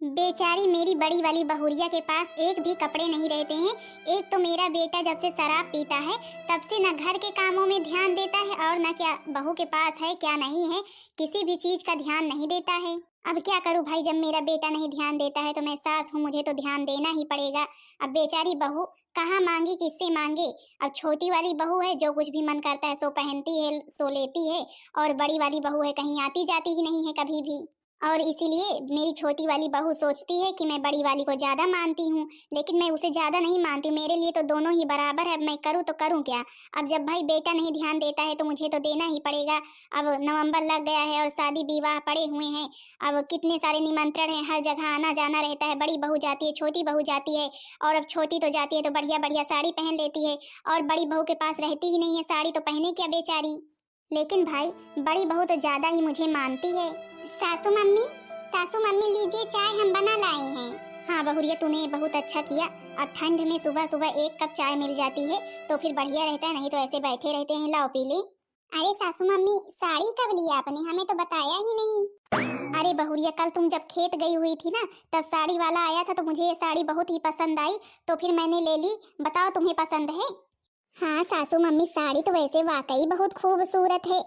बेचारी मेरी बड़ी वाली बहुरिया के पास एक भी कपड़े नहीं रहते हैं। एक तो मेरा बेटा जब से शराब पीता है तब से न घर के कामों में ध्यान देता है और न क्या बहू के पास है क्या नहीं है, किसी भी चीज का ध्यान नहीं देता है। अब क्या करूं भाई, जब मेरा बेटा नहीं ध्यान देता है तो मैं सास हूँ, मुझे तो ध्यान देना ही पड़ेगा। अब बेचारी बहू कहाँ मांगी, किससे मांगे। अब छोटी वाली बहू है, जो कुछ भी मन करता है सो पहनती है सो लेती है, और बड़ी वाली बहू है कहीं आती जाती ही नहीं है कभी भी। और इसीलिए मेरी छोटी वाली बहू सोचती है कि मैं बड़ी वाली को ज्यादा मानती हूँ, लेकिन मैं उसे ज्यादा नहीं मानती। मेरे लिए तो दोनों ही बराबर है। मैं करूँ तो करूँ क्या। अब जब भाई बेटा नहीं ध्यान देता है तो मुझे तो देना ही पड़ेगा। अब नवंबर लग गया है और शादी विवाह पड़े हुए हैं। अब कितने सारे निमंत्रण हैं, हर जगह आना जाना रहता है। बड़ी बहू जाती है, छोटी बहू जाती है, और अब छोटी तो जाती है तो बढ़िया बढ़िया साड़ी पहन लेती है, और बड़ी बहू के पास रहती ही नहीं है साड़ी, तो पहने क्या बेचारी। लेकिन भाई बड़ी बहू तो ज्यादा ही मुझे मानती है। सासू मम्मी, सासू मम्मी लीजिए चाय, हम बना लाए हैं। हाँ बहुरिया, तूने बहुत अच्छा किया। अब ठंड में सुबह सुबह एक कप चाय मिल जाती है तो फिर बढ़िया रहता है, नहीं तो ऐसे बैठे रहते हैं। लाओ पी ले। अरे सासू मम्मी, साड़ी कब लिया आपने, हमें तो बताया ही नहीं। अरे बहुरिया, कल तुम जब खेत गई हुई थी ना तब साड़ी वाला आया था तो मुझे ये साड़ी बहुत ही पसंद आई तो फिर मैंने ले ली। बताओ तुम्हें पसंद है? हाँ सासू मम्मी, साड़ी तो वैसे वाकई बहुत खूबसूरत है।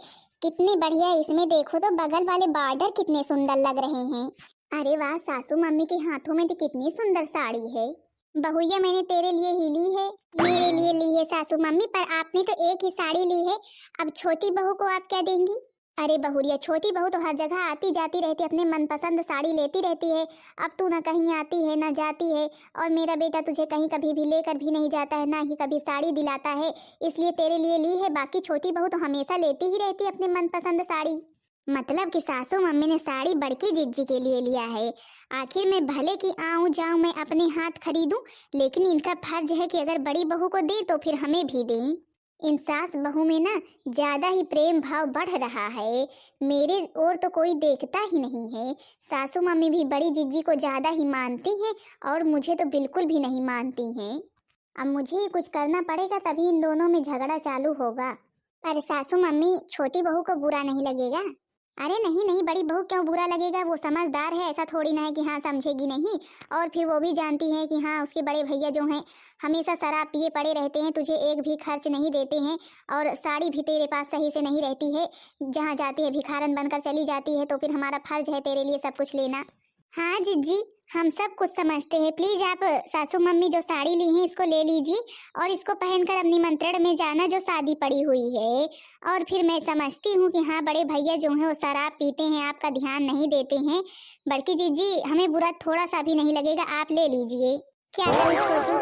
कितनी बढ़िया, इसमें देखो तो बगल वाले बॉर्डर कितने सुंदर लग रहे हैं। अरे वाह, सासू मम्मी के हाथों में तो कितनी सुंदर साड़ी है। बहुरिया, मैंने तेरे लिए ही ली है। मेरे लिए ली है सासू मम्मी, पर आपने तो एक ही साड़ी ली है। अब छोटी बहू को आप क्या देंगी? अरे बहुरिया, छोटी बहू तो हर जगह आती जाती रहती है, अपने मनपसंद साड़ी लेती रहती है। अब तू ना कहीं आती है ना जाती है, और मेरा बेटा तुझे कहीं कभी भी लेकर भी नहीं जाता है, ना ही कभी साड़ी दिलाता है, इसलिए तेरे लिए ली है। बाकी छोटी बहू तो हमेशा लेती ही रहती है अपने मनपसंद साड़ी। मतलब कि सासू मम्मी ने साड़ी बड़की जिज्जी के लिए लिया है। आखिर मैं भले कि आऊं जाऊं मैं अपने हाथ खरीदूं, लेकिन इनका फर्ज है कि अगर बड़ी बहू को दे तो फिर हमें भी दें। इन सास बहू में ना ज्यादा ही प्रेम भाव बढ़ रहा है। मेरे और तो कोई देखता ही नहीं है। सासू मम्मी भी बड़ी जिज्जी को ज्यादा ही मानती हैं और मुझे तो बिल्कुल भी नहीं मानती हैं। अब मुझे ही कुछ करना पड़ेगा, तभी इन दोनों में झगड़ा चालू होगा। पर सासू मम्मी, छोटी बहू को बुरा नहीं लगेगा? अरे नहीं नहीं, बड़ी बहू क्यों बुरा लगेगा, वो समझदार है, ऐसा थोड़ी ना है कि हाँ समझेगी नहीं। और फिर वो भी जानती है कि हाँ उसके बड़े भैया जो हैं हमेशा शराब पिए पड़े रहते हैं, तुझे एक भी खर्च नहीं देते हैं, और साड़ी भी तेरे पास सही से नहीं रहती है, जहाँ जाती है भिखारन बनकर चली जाती है। तो फिर हमारा फर्ज है तेरे लिए सब कुछ लेना। हाँ जिज्जी, हम सब कुछ समझते हैं। प्लीज आप सासू मम्मी जो साड़ी ली है इसको ले लीजिए और इसको पहनकर अब निमंत्रण में जाना जो शादी पड़ी हुई है। और फिर मैं समझती हूँ कि हाँ बड़े भैया जो हैं वो शराब पीते हैं, आपका ध्यान नहीं देते हैं। बड़की जिज्जी, हमें बुरा थोड़ा सा भी नहीं लगेगा, आप ले लीजिए। क्या करूँ छोटी,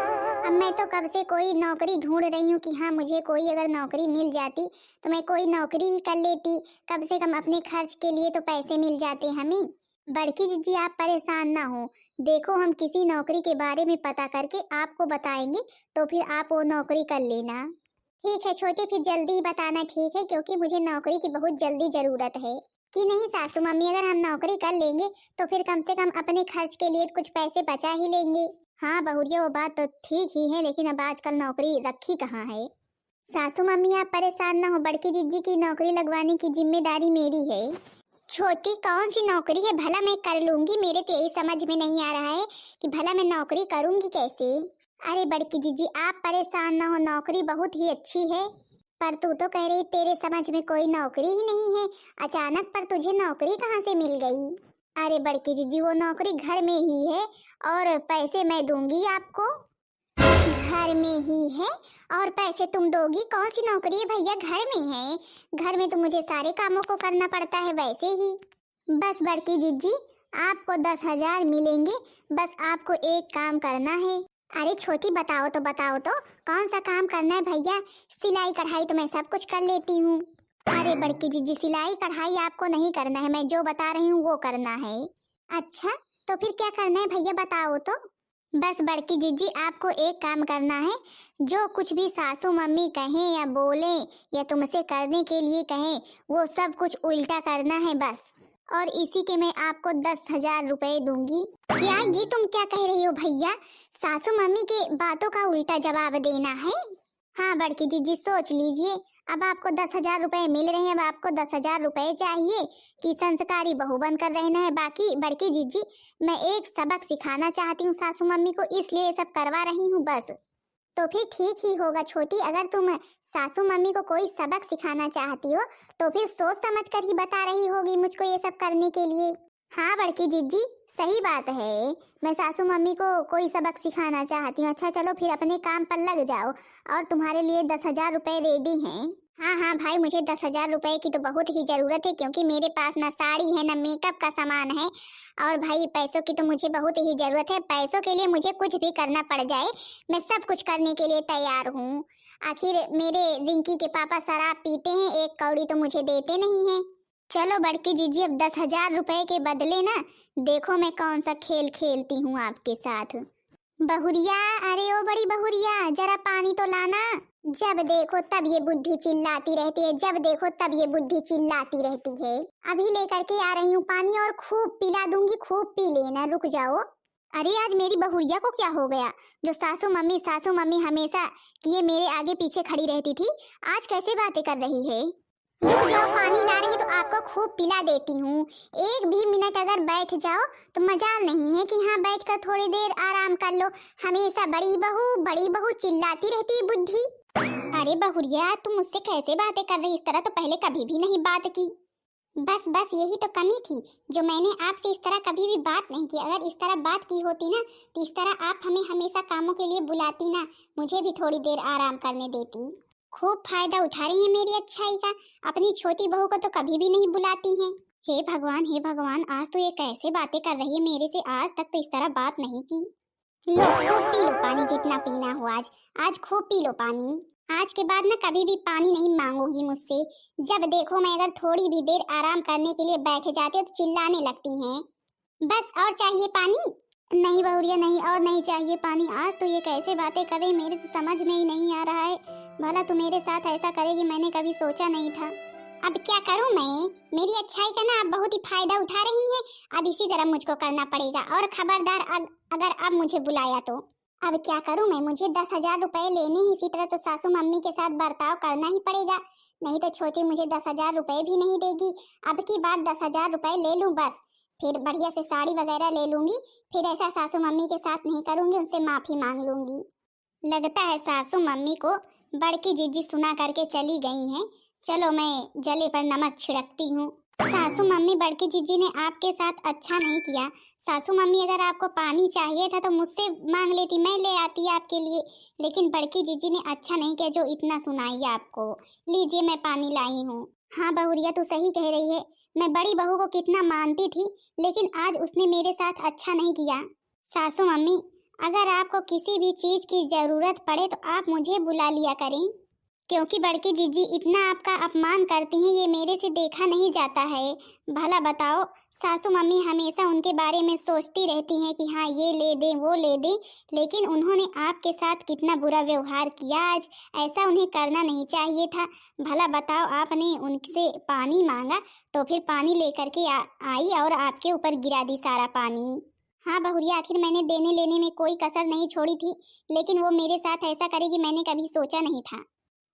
अब मैं तो कब से कोई नौकरी ढूंढ रही हूँ कि हाँ मुझे कोई अगर नौकरी मिल जाती तो मैं कोई नौकरी ही कर लेती, कम से कम अपने खर्च के लिए तो पैसे मिल जाते हमें। बड़की जीजी आप परेशान ना हो, देखो हम किसी नौकरी के बारे में पता करके आपको बताएंगे, तो फिर आप वो नौकरी कर लेना। ठीक है छोटी, फिर जल्दी बताना, ठीक है, क्योंकि मुझे नौकरी की बहुत जल्दी जरूरत है। कि नहीं सासू मम्मी, अगर हम नौकरी कर लेंगे तो फिर कम से कम अपने खर्च के लिए कुछ पैसे बचा ही लेंगे। हाँ बहुरिया, वो बात तो ठीक ही है, लेकिन अब आजकल नौकरी रखी कहाँ है। सासू मम्मी आप परेशान ना हो, बड़की जीजी की नौकरी लगवाने की जिम्मेदारी मेरी है। छोटी कौन सी नौकरी है, भला मैं कर लूंगी, मेरे तो यही समझ में नहीं आ रहा है कि भला मैं नौकरी करूंगी कैसे। अरे बड़की जीजी आप परेशान ना हो, नौकरी बहुत ही अच्छी है। पर तू तो कह रही तेरे समझ में कोई नौकरी ही नहीं है, अचानक पर तुझे नौकरी कहाँ से मिल गई? अरे बड़की जीजी वो नौकरी घर में ही है और पैसे मैं दूंगी आपको। घर में ही है और पैसे तुम दोगी? कौन सी नौकरी है भैया, घर में है। घर में तो मुझे सारे कामों को करना पड़ता है वैसे ही। बस बड़की जिज्जी, आपको 10,000 मिलेंगे, बस आपको एक काम करना है। अरे छोटी बताओ तो बताओ तो, कौन सा काम करना है भैया? सिलाई कढ़ाई तो मैं सब कुछ कर लेती हूँ। अरे बड़की जिज्जी, सिलाई कढ़ाई आपको नहीं करना है, मैं जो बता रही हूँ वो करना है। अच्छा, तो फिर क्या करना है भैया बताओ तो। बस बड़की जीजी आपको एक काम करना है, जो कुछ भी सासू मम्मी कहें या बोलें या तुमसे करने के लिए कहें वो सब कुछ उल्टा करना है बस। और इसी के मैं आपको 10,000 रुपए दूंगी। क्या ये तुम क्या कह रही हो भैया, सासू मम्मी के बातों का उल्टा जवाब देना है? हाँ बड़की जीजी सोच लीजिए, अब आपको 10,000 रुपए मिल रहे हैं, अब आपको 10,000 रुपए चाहिए कि संस्कारी बहू बनकर रहना है। बाकी बड़की जीजी, मैं एक सबक सिखाना चाहती हूँ सासू मम्मी को, इसलिए ये सब करवा रही हूँ बस। तो फिर ठीक ही होगा छोटी, अगर तुम सासू मम्मी को कोई सबक सिखाना चाहती हो तो फिर सोच समझ कर ही बता रही होगी मुझको ये सब करने के लिए। हाँ बड़की जीजी, सही बात है, मैं सासू मम्मी को कोई सबक सिखाना चाहती हूँ। अच्छा चलो फिर अपने काम पर लग जाओ, और तुम्हारे लिए 10,000 रुपए रेडी हैं। हाँ हाँ भाई, मुझे 10,000 रुपए की तो बहुत ही जरूरत है, क्योंकि मेरे पास ना साड़ी है ना मेकअप का सामान है, और भाई पैसों की तो मुझे बहुत ही जरूरत है। पैसों के लिए मुझे कुछ भी करना पड़ जाए, मैं सब कुछ करने के लिए तैयार हूँ। आखिर मेरे रिंकी के पापा शराब पीते हैं, एक कौड़ी तो मुझे देते नहीं है। चलो बड़की जीजी, अब 10,000 रुपए के बदले ना देखो मैं कौन सा खेल खेलती हूँ आपके साथ। बहुरिया, अरे ओ बड़ी बहुरिया, जरा पानी तो लाना। जब देखो तब ये बुद्धि चिल्लाती रहती है, जब देखो तब ये बुद्धि चिल्लाती रहती है। अभी लेकर के आ रही हूँ पानी, और खूब पिला दूंगी, खूब पी लेना, रुक जाओ। अरे आज मेरी बहुरिया को क्या हो गया, जो सासू मम्मी हमेशा कि ये मेरे आगे पीछे खड़ी रहती थी, आज कैसे बातें कर रही है। रुक जाओ, पानी ला रही तो आपको खूब पिला देती हूँ। एक भी मिनट अगर बैठ जाओ तो मजाल नहीं है कि हाँ बैठकर थोड़ी देर आराम कर लो। हमेशा बड़ी बहू चिल्लाती रहती है बुद्धि। अरे बहुरिया, तुम मुझसे कैसे बातें कर रही, इस तरह तो पहले कभी भी नहीं बात की। बस बस यही तो कमी थी, जो मैंने आपसे इस तरह कभी भी बात नहीं की। अगर इस तरह बात की होती ना तो इस तरह आप हमें हमेशा कामों के लिए बुलाती ना, मुझे भी थोड़ी देर आराम करने देती। खूब फायदा उठा रही है मेरी अच्छाई का, अपनी छोटी बहू को तो कभी भी नहीं बुलाती हैं। हे भगवान, आज तो ये कैसे बातें कर रही है मेरे से, आज तक तो इस तरह बात नहीं की। लो खूब पी लो पानी, जितना पीना हो आज खूब पी लो पानी। आज के बाद ना कभी भी पानी नहीं मांगोगी मुझसे। जब देखो मैं अगर थोड़ी भी देर आराम करने के लिए बैठ जाती हूँ तो चिल्लाने लगती हैं। बस, और चाहिए पानी? नहीं बहुरिया नहीं, और नहीं चाहिए पानी। आज तो ये कैसे बातें कर रही, मेरे तो समझ में ही नहीं आ रहा है। भला तू मेरे साथ ऐसा करेगी, मैंने कभी सोचा नहीं था। अब क्या करूं मैं, मेरी अच्छाई का ना आप बहुत ही फायदा उठा रही हैं। अब इसी तरह मुझको करना पड़ेगा, और खबरदार अगर अब मुझे बुलाया तो। अब क्या करूं मैं, मुझे 10,000 रुपए लेने हैं, इसी तरह तो सासू मम्मी के साथ बर्ताव करना ही पड़ेगा, नहीं तो छोटी मुझे 10,000 रुपए भी नहीं देगी। अब की बार 10,000 रुपए ले लूं बस, फिर बढ़िया से साड़ी वगैरह ले लूंगी, फिर ऐसा सासू मम्मी के साथ नहीं करूंगी, उनसे माफी मांग लूंगी। लगता है सासू मम्मी को बड़की जीजी सुना करके चली गई हैं। चलो मैं जले पर नमक छिड़कती हूँ। सासू मम्मी, बड़की जीजी ने आपके साथ अच्छा नहीं किया। सासू मम्मी, अगर आपको पानी चाहिए था तो मुझसे मांग लेती, मैं ले आती आपके लिए, लेकिन बड़की जीजी ने अच्छा नहीं किया जो इतना सुनाई आपको। लीजिए मैं पानी लाई हूँ। हाँ बहुरिया, तू सही कह रही है, मैं बड़ी बहू को कितना मानती थी, लेकिन आज उसने मेरे साथ अच्छा नहीं किया। सासू मम्मी, अगर आपको किसी भी चीज की जरूरत पड़े तो आप मुझे बुला लिया करें, क्योंकि बड़की जीजी इतना आपका अपमान करती हैं, ये मेरे से देखा नहीं जाता है। भला बताओ, सासू मम्मी हमेशा उनके बारे में सोचती रहती हैं कि हाँ ये ले दे वो ले दे, लेकिन उन्होंने आपके साथ कितना बुरा व्यवहार किया आज, ऐसा उन्हें करना नहीं चाहिए था। भला बताओ, आपने उनसे पानी मांगा तो फिर पानी लेकर के आई और आपके ऊपर गिरा दी सारा पानी। हाँ बहुरिया, आखिर मैंने देने लेने में कोई कसर नहीं छोड़ी थी, लेकिन वो मेरे साथ ऐसा करेगी मैंने कभी सोचा नहीं था।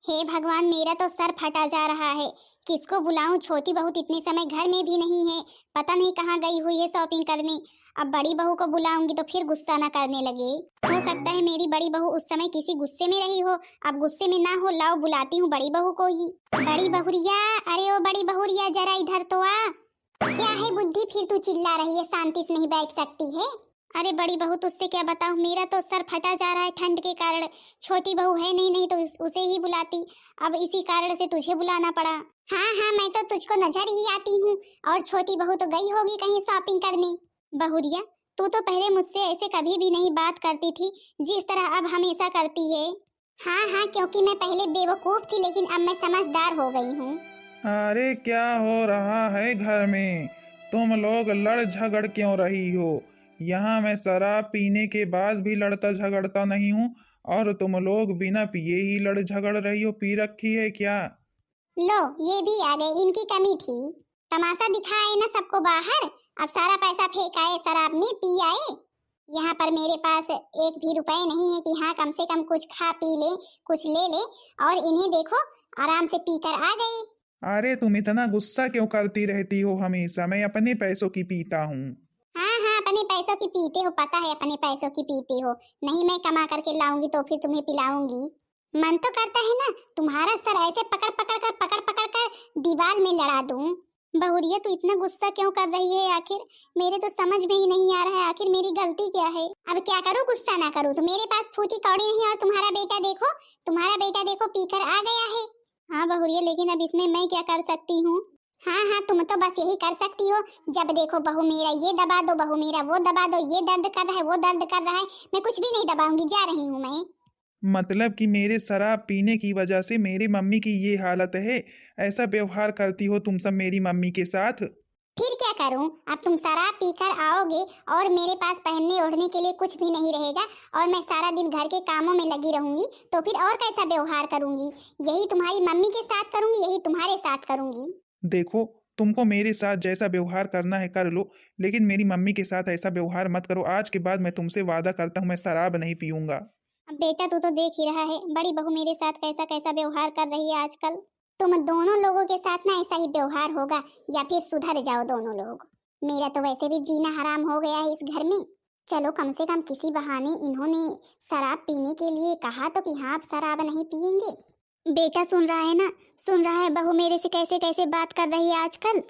हे भगवान, मेरा तो सर फटा जा रहा है, किसको बुलाऊं? छोटी बहू इतने समय घर में भी नहीं है, पता नहीं कहाँ गई हुई है शॉपिंग करने। अब बड़ी बहू को बुलाऊंगी तो फिर गुस्सा ना करने लगे। हो सकता है मेरी बड़ी बहू उस समय किसी गुस्से में रही हो, अब गुस्से में ना हो, लाओ बुलाती हूँ बड़ी बहू को ही। बड़ी बहुरिया, अरे ओ बड़ी बहुरिया, जरा इधर तो आ। क्या है बुद्धि, फिर तू चिल्ला रही है, शांति से नहीं बैठ सकती है? अरे बड़ी बहू, तुझसे क्या बताऊं, मेरा तो सर फटा जा रहा है ठंड के कारण। छोटी बहू है नहीं तो उसे ही बुलाती, अब इसी कारण से तुझे बुलाना पड़ा। हाँ, मैं तो तुझको नजर ही आती हूँ, और छोटी बहू तो गई होगी कहीं शॉपिंग करने। बहुरिया, तू तो पहले मुझसे ऐसे कभी भी नहीं बात करती थी जिस तरह अब हमेशा करती है। हाँ, क्योंकि मैं पहले बेवकूफ थी, लेकिन अब मैं समझदार हो गई हूँ। अरे क्या हो रहा है घर में? तुम लोग लड़ झगड़ क्यों रही हो? यहाँ मैं शराब पीने के बाद भी लड़ता झगड़ता नहीं हूँ, और तुम लोग बिना पिए ही लड़ झगड़ रही हो। पी रखी है क्या? लो ये भी आ गए, इनकी कमी थी। तमाशा दिखाए ना सबको बाहर, अब सारा पैसा फेंकाए शराब में पी आए। यहाँ पर मेरे पास एक भी रुपए नहीं है कि हाँ कम से कम कुछ खा पी ले, कुछ ले ले। और इन्हें देखो, आराम से पीकर आ गई। अरे तुम इतना गुस्सा क्यों करती रहती हो हमेशा? मैं अपने पैसों की पीता हूँ। हाँ हाँ, अपने पैसों की पीते हो, पता है अपने पैसों की पीते हो। नहीं मैं कमा करके लाऊंगी तो फिर तुम्हें पिलाऊंगी। मन तो करता है ना तुम्हारा सर ऐसे पकड़ पकड़ कर दीवार में लड़ा दूं। बहुरिया तू इतना गुस्सा क्यों कर रही है आखिर? मेरे तो समझ में ही नहीं आ रहा है आखिर मेरी गलती क्या है। अब क्या करूं, गुस्सा ना करूं तो मेरे पास फूटी कौड़ी नहीं। और तुम्हारा बेटा देखो पीकर आ गया है। हाँ बहुरिया, लेकिन अब इसमें मैं क्या कर सकती हूँ? हाँ हाँ, तुम तो बस यही कर सकती हो। जब देखो बहू मेरा ये दबा दो, बहू मेरा वो दबा दो, ये दर्द कर रहा है, वो दर्द कर रहा है। मैं कुछ भी नहीं दबाऊंगी, जा रही हूँ मैं। मतलब कि मेरे शराब पीने की वजह से मेरी मम्मी की ये हालत है? ऐसा व्यवहार करती हो तुम सब मेरी मम्मी के साथ? फिर क्या करूं? अब तुम शराब पीकर आओगे और मेरे पास पहनने ओढ़ने के लिए कुछ भी नहीं रहेगा और मैं सारा दिन घर के कामों में लगी रहूंगी, तो फिर और कैसा व्यवहार करूंगी? यही तुम्हारी मम्मी के साथ करूंगी, यही तुम्हारे साथ करूंगी। देखो, तुमको मेरे साथ जैसा व्यवहार करना है कर लो, लेकिन मेरी मम्मी के साथ ऐसा व्यवहार मत करो। आज के बाद मैं तुमसे वादा करता हूँ, मैं शराब नहीं पीऊंगा। अब बेटा तू तो देख ही रहा है बड़ी बहू मेरे साथ कैसा कैसा व्यवहार कर रही है आजकल। तुम दोनों लोगों के साथ ना ऐसा ही व्यवहार होगा, या फिर सुधर जाओ दोनों लोग। मेरा तो वैसे भी जीना हराम हो गया है इस घर में। चलो कम से कम किसी बहाने इन्होंने शराब पीने के लिए कहा तो कि हाँ आप शराब नहीं पियेंगे। बेटा सुन रहा है ना, सुन रहा है बहू मेरे से कैसे कैसे बात कर रही है आजकल।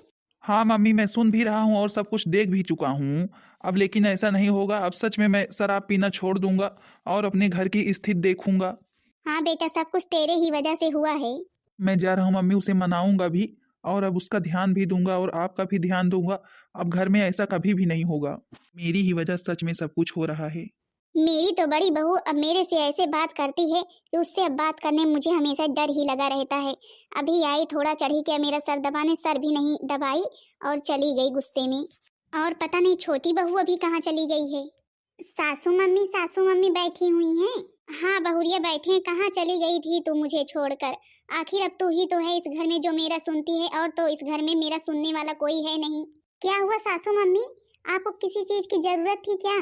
हाँ मम्मी, मैं सुन भी रहा हूँ और सब कुछ देख भी चुका हूँ। अब लेकिन ऐसा नहीं होगा। अब सच में मैं शराब पीना छोड़ दूंगा और अपने घर की स्थिति देखूंगा। हाँ बेटा, सब कुछ तेरे ही वजह से हुआ है। मैं जा रहा हूँ मम्मी, उसे मनाऊंगा भी और अब उसका ध्यान भी दूंगा और आपका भी ध्यान दूंगा। अब घर में ऐसा कभी भी नहीं होगा। मेरी ही वजह सच में सब कुछ हो रहा है। मेरी तो बड़ी बहू अब मेरे से ऐसे बात करती है कि उससे अब बात करने में मुझे हमेशा डर ही लगा रहता है। अभी आई थोड़ा चढ़ी क्या मेरा सर दबाने, सर भी नहीं दबाई और चली गई गुस्से में। और पता नहीं छोटी बहू अभी कहाँ चली गई है। सासू मम्मी बैठी हुई हैं। हाँ बहुरिया बैठे हैं, कहाँ चली गई थी तू मुझे छोड़कर? आखिर अब तू ही तो है इस घर में जो मेरा सुनती है, और तो इस घर में मेरा सुनने वाला कोई है नहीं। क्या हुआ सासू मम्मी, आपको किसी चीज की जरूरत थी क्या?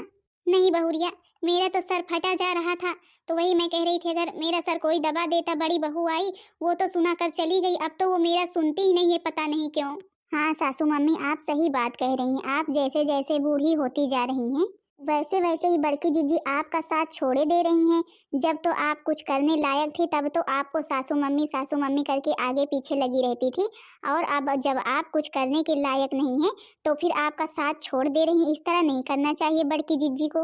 नहीं बहुरिया, मेरा तो सर फटा जा रहा था, तो वही मैं कह रही थी अगर मेरा सर कोई दबा देता। बड़ी बहू आई, वो तो सुना कर चली गई, अब तो वो मेरा सुनती ही नहीं है, पता नहीं क्यों। हाँ सासू मम्मी, आप सही बात कह रही हैं। आप जैसे जैसे बूढ़ी होती जा रही हैं वैसे वैसे ही बड़की जीजी आपका साथ छोड़े दे रही हैं। जब तो आप कुछ करने लायक थी तब तो आपको सासू मम्मी करके आगे पीछे लगी रहती थी, और अब जब आप कुछ करने के लायक नहीं है तो फिर आपका साथ छोड़ दे रही हैं। इस तरह नहीं करना चाहिए बड़की जीजी को।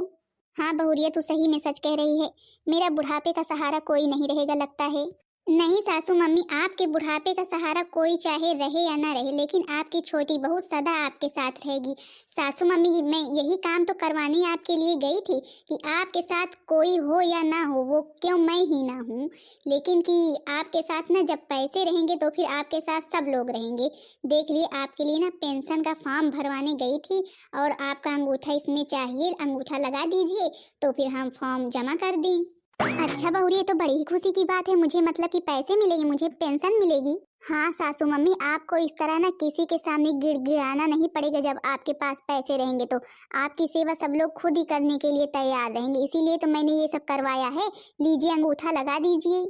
हाँ बहुरिया, तू सही में सच कह रही है। मेरा बुढ़ापे का सहारा कोई नहीं रहेगा लगता है। नहीं सासू मम्मी, आपके बुढ़ापे का सहारा कोई चाहे रहे या ना रहे, लेकिन आपकी छोटी बहू सदा आपके साथ रहेगी। सासू मम्मी, मैं यही काम तो करवाने आपके लिए गई थी कि आपके साथ कोई हो या ना हो, वो क्यों मैं ही ना हूँ, लेकिन कि आपके साथ ना जब पैसे रहेंगे तो फिर आपके साथ सब लोग रहेंगे। देख लिए, आपके लिए ना पेंशन का फॉर्म भरवाने गई थी और आपका अंगूठा इसमें चाहिए, अंगूठा लगा दीजिए तो फिर हम फॉर्म जमा कर दी। अच्छा बहू, ये तो बड़ी ही खुशी की बात है। मुझे मतलब कि पैसे मिलेंगे, मुझे पेंशन मिलेगी। हाँ सासू मम्मी, आपको इस तरह ना किसी के सामने गिड़गिड़ाना नहीं पड़ेगा। जब आपके पास पैसे रहेंगे तो आपकी सेवा सब लोग खुद ही करने के लिए तैयार रहेंगे, इसीलिए तो मैंने ये सब करवाया है। लीजिए अंगूठा लगा दीजिए।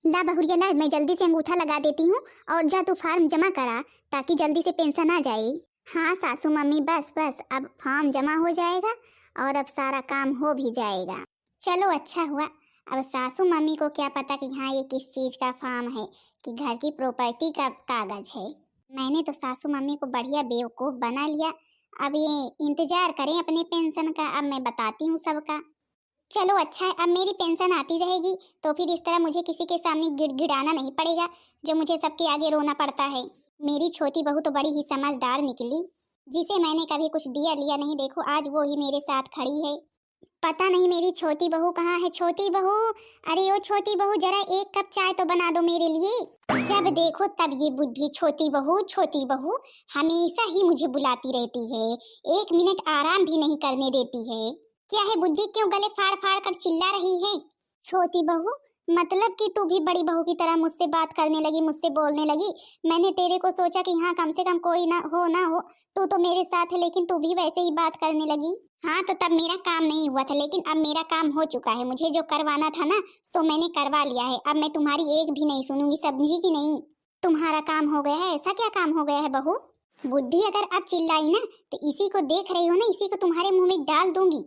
ला बहुरिया ला, मैं जल्दी से अंगूठा लगा देती हूँ और जा तू फॉर्म जमा करा ताकि जल्दी से पेंशन आ जाए। हाँ सासू मम्मी, बस बस अब फॉर्म जमा हो जाएगा और अब सारा काम हो भी जाएगा। चलो अच्छा हुआ। अब सासू मम्मी को क्या पता कि हाँ ये किस चीज का फॉर्म है, कि घर की प्रॉपर्टी का कागज है। मैंने तो सासू मम्मी को बढ़िया बेवकूफ बना लिया। अब ये इंतजार करें अपने पेंशन का, अब मैं बताती हूँ सबका। चलो अच्छा है, अब मेरी पेंशन आती रहेगी तो फिर इस तरह मुझे किसी के सामने गिड़गिड़ाना नहीं पड़ेगा जो मुझे सबके आगे रोना पड़ता है। मेरी छोटी बहू तो बड़ी ही समझदार निकली, जिसे मैंने कभी कुछ दिया लिया नहीं। देखो आज वो ही मेरे साथ खड़ी है। पता नहीं मेरी छोटी बहू कहाँ है। छोटी बहू, अरे ओ छोटी बहू, जरा एक कप चाय तो बना दो मेरे लिए। जब देखो तब ये बुद्धि, छोटी बहू हमेशा ही मुझे बुलाती रहती है, एक मिनट आराम भी नहीं करने देती है। क्या है बुद्धि, क्यों गले फाड़ फाड़ कर चिल्ला रही है? छोटी बहू, मतलब कि तू भी बड़ी बहू की तरह मुझसे बात करने लगी, मुझसे बोलने लगी। मैंने तेरे को सोचा कि हाँ कम से कम कोई ना हो, तू तो मेरे साथ है, लेकिन तू भी वैसे ही बात करने लगी। हाँ तो तब मेरा काम नहीं हुआ था, लेकिन अब मेरा काम हो चुका है। मुझे जो करवाना था ना सो मैंने करवा लिया है। अब मैं तुम्हारी एक भी नहीं सुनूंगी, समझी कि नहीं? तुम्हारा काम हो गया है। ऐसा क्या काम हो गया है बहू? बुद्धि अगर अब चिल्लाई ना तो इसी को देख रही हो ना, इसी को तुम्हारे मुंह में डाल दूंगी।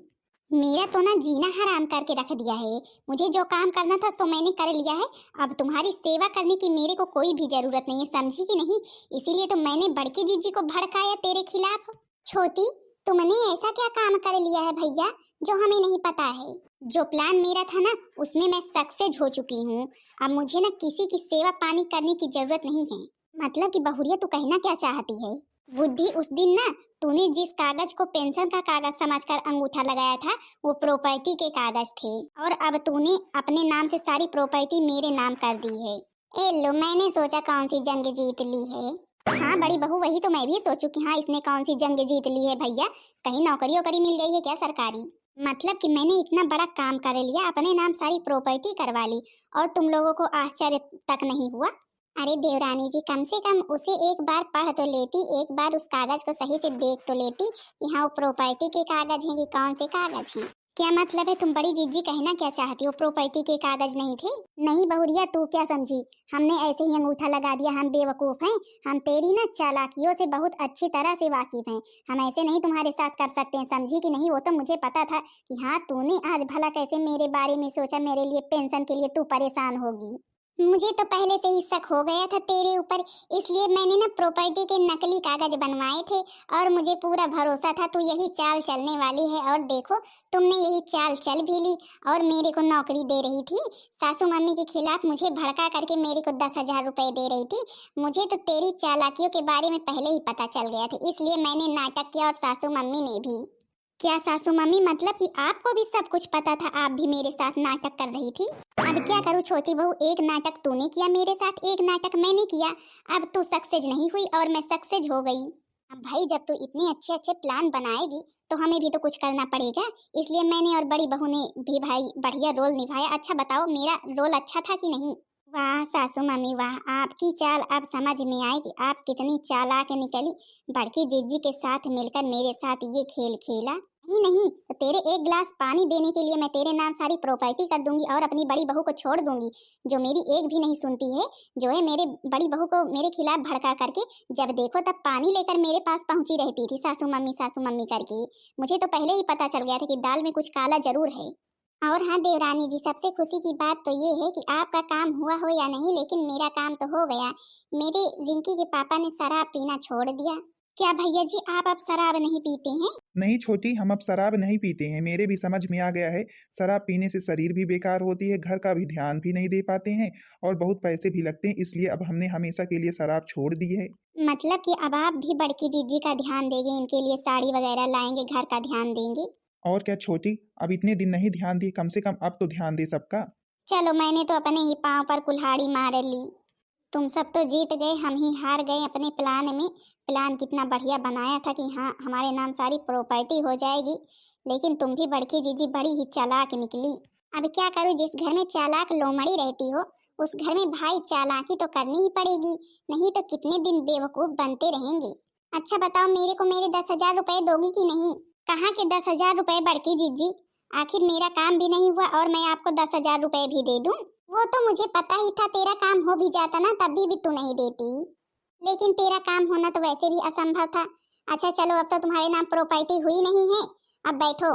मेरा तो ना जीना हराम करके रख दिया है। मुझे जो काम करना था सो मैंने कर लिया है। अब तुम्हारी सेवा करने की मेरे को कोई भी जरूरत नहीं है, समझी कि नहीं? इसीलिए तो मैंने बड़की जीजी को भड़काया तेरे खिलाफ। छोटी, तुमने ऐसा क्या काम कर लिया है भैया जो हमें नहीं पता है? जो प्लान मेरा था ना उसमें मैं सक्सेस हो चुकी हूँ। अब मुझे ना किसी की सेवा पानी करने की जरूरत नहीं है। मतलब कि बहुरिया तू कहना क्या चाहती है? बुद्धि, उस दिन ना तूने जिस कागज को पेंशन का कागज समझकर अंगूठा लगाया था वो प्रॉपर्टी के कागज थे, और अब तूने अपने नाम से सारी प्रॉपर्टी मेरे नाम कर दी है। ए लो, मैंने सोचा कौन सी जंग जीत ली है। हाँ बड़ी बहू, वही तो मैं भी सोचू कि हाँ इसने कौन सी जंग जीत ली है भैया। कहीं नौकरी वोकरी मिल गई है क्या सरकारी? मतलब कि मैंने इतना बड़ा काम कर लिया, अपने नाम सारी प्रॉपर्टी करवा ली और तुम लोगों को आश्चर्य तक नहीं हुआ? अरे देवरानी जी, कम से कम उसे एक बार पढ़ तो लेती, एक बार उस कागज को सही से देख तो लेती कि हाँ वो प्रॉपर्टी के कागज हैं कि कौन से कागज हैं। क्या मतलब है? तुम बड़ी जीजी कहना क्या चाहती हो? प्रॉपर्टी के कागज नहीं थे? नहीं बहुरिया, तू क्या समझी? हमने ऐसे ही अंगूठा लगा दिया, हम बेवकूफ हैं? हम तेरी ना चालाकियों से बहुत अच्छी तरह से वाकिफ हैं। हम ऐसे नहीं तुम्हारे साथ कर सकते हैं, समझी कि नहीं? वो तो मुझे पता था कि हाँ तूने आज भला कैसे मेरे बारे में सोचा, मेरे लिए पेंशन के लिए तू परेशान होगी। मुझे तो पहले से ही शक हो गया था तेरे ऊपर, इसलिए मैंने ना प्रॉपर्टी के नकली कागज बनवाए थे और मुझे पूरा भरोसा था तू यही चाल चलने वाली है। और देखो, तुमने यही चाल चल भी ली और मेरे को नौकरी दे रही थी। सासू मम्मी के खिलाफ मुझे भड़का करके मेरे को 10,000 रुपए दे रही थी। मुझे तो तेरी चालाकियों के बारे में पहले ही पता चल गया था, इसलिए मैंने नाटक किया और सासू मम्मी ने भी। क्या सासू मम्मी, मतलब कि आपको भी सब कुछ पता था? आप भी मेरे साथ नाटक कर रही थी? अब क्या करूं छोटी बहू, एक नाटक तूने किया मेरे साथ, एक नाटक मैंने किया। अब तू सक्सेस नहीं हुई और मैं सक्सेस हो गई। अब भाई जब तू इतने अच्छे अच्छे प्लान बनाएगी तो हमें भी तो कुछ करना पड़ेगा, इसलिए मैंने और बड़ी बहू ने भी भाई बढ़िया रोल निभाया। अच्छा बताओ, मेरा रोल अच्छा था कि नहीं? वाह सासू मम्मी वाह, आपकी चाल अब समझ में आई कि आप कितनी चालाक निकली। बड़की जीजी के साथ मिलकर मेरे साथ ये खेल खेला। नहीं नहीं, तो तेरे एक गिलास पानी देने के लिए मैं तेरे नाम सारी प्रॉपर्टी कर दूंगी और अपनी बड़ी बहू को छोड़ दूंगी, जो मेरी एक भी नहीं सुनती है, जो है मेरे बड़ी बहू को मेरे खिलाफ भड़का करके जब देखो तब पानी लेकर मेरे पास पहुंची रहती थी सासू मम्मी करके। मुझे तो पहले ही पता चल गया था कि दाल में कुछ काला जरूर है। और हाँ देवरानी जी, सबसे खुशी की बात तो ये है कि आपका काम हुआ हो या नहीं, लेकिन मेरा काम तो हो गया। मेरे रिंकी के पापा ने शराब पीना छोड़ दिया। क्या भैया जी आप अब शराब नहीं पीते हैं? नहीं छोटी, हम अब शराब नहीं पीते हैं। मेरे भी समझ में आ गया है, शराब पीने से शरीर भी बेकार होती है, घर का भी ध्यान भी नहीं दे पाते हैं और बहुत पैसे भी लगते हैं, इसलिए अब हमने हमेशा के लिए शराब छोड़ दी है। मतलब कि अब आप भी बड़की जीजी का ध्यान देंगे, इनके लिए साड़ी वगैरह लाएंगे, घर का ध्यान देंगे। और क्या छोटी, अब इतने दिन नहीं ध्यान दिए, कम से कम अब तो ध्यान दे सबका। चलो, मैंने तो अपने ही पाँव पर कुल्हाड़ी मार ली। तुम सब तो जीत गए, हम ही हार गए अपने प्लान में। प्लान कितना बढ़िया बनाया था कि हाँ हमारे नाम सारी प्रॉपर्टी हो जाएगी, लेकिन तुम भी बड़की जीजी बड़ी ही चालाक निकली। अब क्या करूँ, जिस घर में चालाक लोमड़ी रहती हो उस घर में भाई चालाकी तो करनी ही पड़ेगी, नहीं तो कितने दिन बेवकूफ बनते रहेंगे। अच्छा बताओ, मेरे को मेरे 10,000 रुपए दोगी कि नहीं? कहाँ के 10,000 रुपए बड़की जीजी? आखिर मेरा काम भी नहीं हुआ और मैं आपको 10,000 रुपए भी दे दूं? वो तो मुझे पता ही था, तेरा काम हो भी जाता ना तभी भी तू नहीं देती, लेकिन तेरा काम होना तो वैसे भी असंभव था। अच्छा चलो, अब तो तुम्हारे नाम प्रॉपर्टी हुई नहीं है, अब बैठो।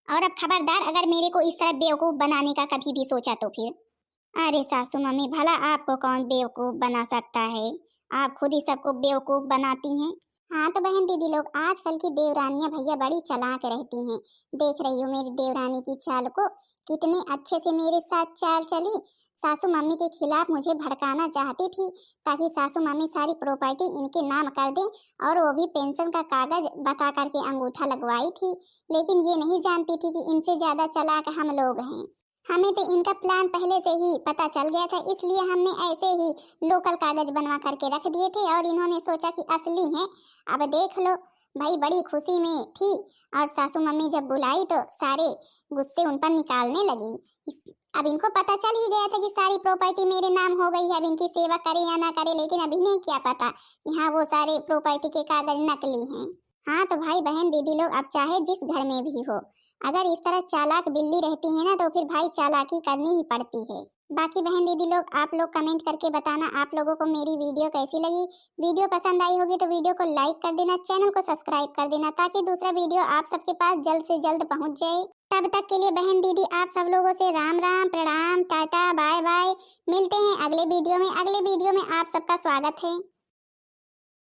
और अब खबरदार, अगर मेरे को इस तरह बेवकूफ बनाने का कभी भी सोचा तो फिर। अरे सासू मम्मी, भला आपको कौन बेवकूफ बना सकता है? आप खुद ही सबको बेवकूफ बनाती हैं। हाँ तो बहन दीदी लोग, आजकल की देवरानियां भैया बड़ी चालाक रहती हैं। देख रही हो मेरी देवरानी की चाल को, कितने अच्छे से मेरे साथ चाल चली। सासू मम्मी के खिलाफ मुझे भड़काना चाहती थी ताकि सासू मम्मी सारी प्रॉपर्टी इनके नाम कर दें, और वो भी पेंशन का कागज बता करके अंगूठा लगवाई थी। लेकिन ये नहीं जानती थी कि इनसे ज्यादा चालाक हम लोग हैं। हमें तो इनका प्लान पहले से ही पता चल गया था, इसलिए हमने ऐसे ही लोकल कागज बनवा करके रख दिए थे और इन्होंने सोचा कि असली हैं। अब देख लो भाई, बड़ी खुशी में थी और सासू मम्मी जब बुलाई तो सारे गुस्से उन पर निकालने लगी। अब इनको पता चल ही गया था कि सारी प्रॉपर्टी मेरे नाम हो गई है। अब इनकी सेवा करे या ना करे, लेकिन अभी नहीं क्या पता कि हाँ वो सारे प्रॉपर्टी के कागज नकली हैं। हाँ तो भाई बहन दीदी लोग, अब चाहे जिस घर में भी हो, अगर इस तरह चालाक बिल्ली रहती है ना तो फिर भाई चालाकी करनी ही पड़ती है। बाकी बहन दीदी लोग, आप लोग कमेंट करके बताना आप लोगों को मेरी वीडियो कैसी लगी। वीडियो पसंद आई होगी तो वीडियो को लाइक कर देना, चैनल को सब्सक्राइब कर देना, ताकि दूसरा वीडियो आप सबके पास जल्द से जल्द पहुंच जाए। तब तक के लिए बहन दीदी आप सब लोगों से राम राम, प्रणाम, टाटा, बाय बाय। मिलते हैं अगले वीडियो में। अगले वीडियो में आप सबका स्वागत है।